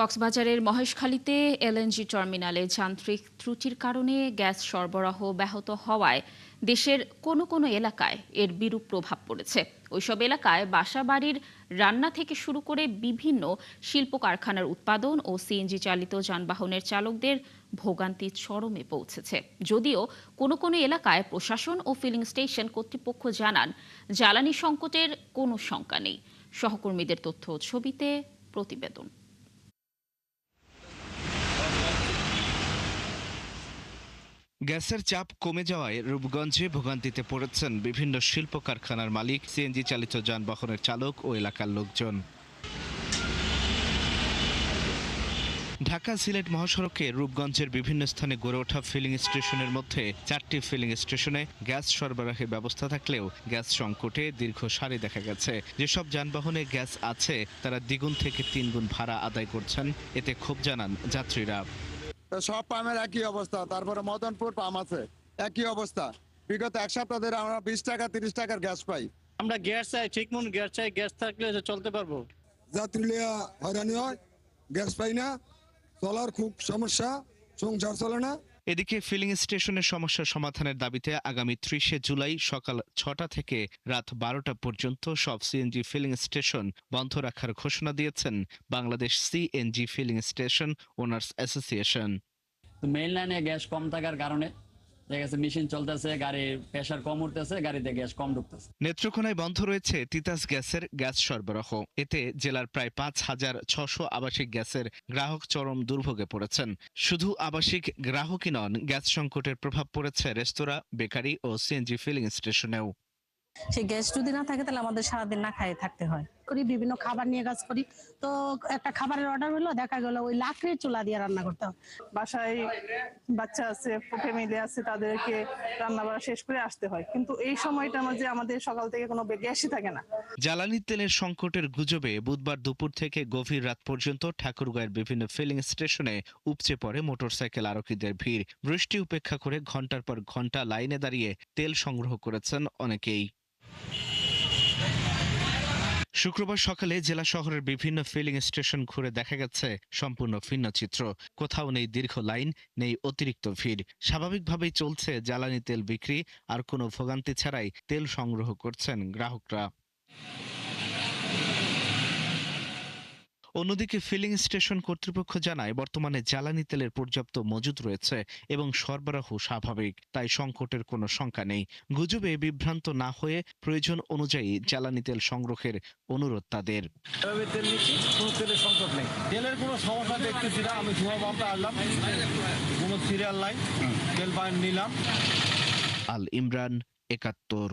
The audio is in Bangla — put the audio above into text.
কক্সবাজারের মহেশখালীতে এলএনজি টার্মিনালে যান্ত্রিক ত্রুটির কারণে গ্যাস সরবরাহ ব্যাহত হওয়ায় দেশের কোনো কোনো এলাকায় এর বিরূপ প্রভাব পড়েছে। ওইসব এলাকায় বাসাবাড়ির রান্না থেকে শুরু করে বিভিন্ন শিল্প কারখানার উৎপাদন ও সিএনজি চালিত যানবাহনের চালকদের ভোগান্তি চরমে পৌঁছেছে। যদিও কোনো কোনো এলাকায় প্রশাসন ও ফিলিং স্টেশন কর্তৃপক্ষ জানান জ্বালানি সংকটের কোনো শঙ্কা নেই। সহকর্মীদের তথ্য ও ছবিতে প্রতিবেদন। গ্যাসের চাপ কমে যাওয়ায় রূপগঞ্জে ভোগান্তিতে পড়েছেন বিভিন্ন শিল্প কারখানার মালিক, সিএনজি চালিত যানবাহনের চালক ও এলাকার লোকজন। ঢাকা সিলেট মহাসড়কে রূপগঞ্জের বিভিন্ন স্থানে গড়ে ওঠা ফিলিং স্টেশনের মধ্যে 4টি ফিলিং স্টেশনে গ্যাস সরবরাহের ব্যবস্থা থাকলেও গ্যাস সংকটে দীর্ঘ সারি দেখা গেছে। যেসব যানবাহনে গ্যাস আছে তারা দ্বিগুণ থেকে 3 গুণ ভাড়া আদায় করছেন। এতে ক্ষোভ জানান যাত্রীরা। সব পামের একই অবস্থা, তারপরে মদনপুর পাম আছে একই অবস্থা। বিগত এক সপ্তাহ ধরে আমরা 20 টাকা 30 টাকার গ্যাস পাই। আমরা গ্যাস চাই, ঠিক মতো গ্যাস চাই, গ্যাস থাকলে চলতে পারবো। যাত্রীরা হয়রানি হয়, গ্যাস পাই না, চলার খুব সমস্যা, সংসার চলে না। এদিকে ফিলিং স্টেশনের সমস্যা সমাধানের দাবিতে আগামী 30শে জুলাই সকাল 6টা থেকে রাত 12টা পর্যন্ত সব সিএনজি ফিলিং স্টেশন বন্ধ রাখার ঘোষণা দিয়েছেন Bangladesh CNG filling station owners association. Main লাইনে গ্যাস কম থাকার কারণে দেখা যাচ্ছে মেশিন চলতেছে, গাড়ির প্রেসার কম উঠতেছে, গাড়িতে গ্যাস কম ঢুকতেছে। নেত্রকোনায় বন্ধ রয়েছে তিতাস গ্যাসের গ্যাস সরবরাহ। এতে জেলার প্রায় 5,600 আবাসিক গ্যাসের গ্রাহক চরম দুর্ভোগে পড়েছেন। শুধু আবাসিক গ্রাহকই নন, গ্যাস সংকটের প্রভাব পড়েছে রেস্তোরাঁ, বেকারি ও সিএনজি ফিলিং স্টেশনেও। সেই গ্যাস যদি না থাকে তাহলে আমাদের সারাদিন না খাইয়ে থাকতে হয়। বিভিন্ন খাবার নিয়ে কাজ করি, তো একটা খাবারের অর্ডার হলো, দেখা গেল ওই লাকড়ির চুলা দিয়ে রান্না করতে হয়। বাসায় বাচ্চা আছে, ফ্যামিলি আছে, তাদেরকে রান্না বাড়া শেষ করে আসতে হয়, কিন্তু এই সময়টা মাঝে আমাদের সকাল থেকে কোনো গ্যাসই থাকে না। জ্বালানি তেলের সংকটের গুজবে বুধবার দুপুর থেকে গভীর রাত পর্যন্ত ঠাকুরগাঁয়ের বিভিন্ন ফিলিং স্টেশনে উপচে পড়ে মোটরসাইকেল আরোহীদের ভিড়। বৃষ্টি উপেক্ষা করে ঘন্টার পর ঘন্টা লাইনে দাঁড়িয়ে তেল সংগ্রহ করেছেন অনেকেই। শুক্রবার সকালে জেলা শহরের বিভিন্ন ফিলিং স্টেশন ঘুরে দেখা গেছে সম্পূর্ণ ভিন্ন চিত্র। কোথাও নেই দীর্ঘ লাইন, নেই অতিরিক্ত ভিড়। স্বাভাবিকভাবেই চলছে জ্বালানি তেল বিক্রি, আর কোনো ভোগান্তি ছাড়াই তেল সংগ্রহ করছেন গ্রাহকরা। অন্যদিকে ফিলিং স্টেশন কর্তৃপক্ষ জানায় বর্তমানে জ্বালানি তেলের পর্যাপ্ত মজুদ রয়েছে এবং সরবরাহ স্বাভাবিক, তাই সংকটের কোনো শঙ্কা নেই। গুজবে বিভ্রান্ত না হয়ে প্রয়োজন অনুযায়ী জ্বালানি তেল সংগ্রহের অনুরোধ তাদের। তেল নিচ্ছি, কোনো তেলের সংকট নেই, তেলের কোনো সমস্যা দেখতেছি না। আমি ধোয়া পাম্পে আসলাম, কোনো সিরিয়াল নাই, তেল নিলাম। আল ইমরান, ৭১।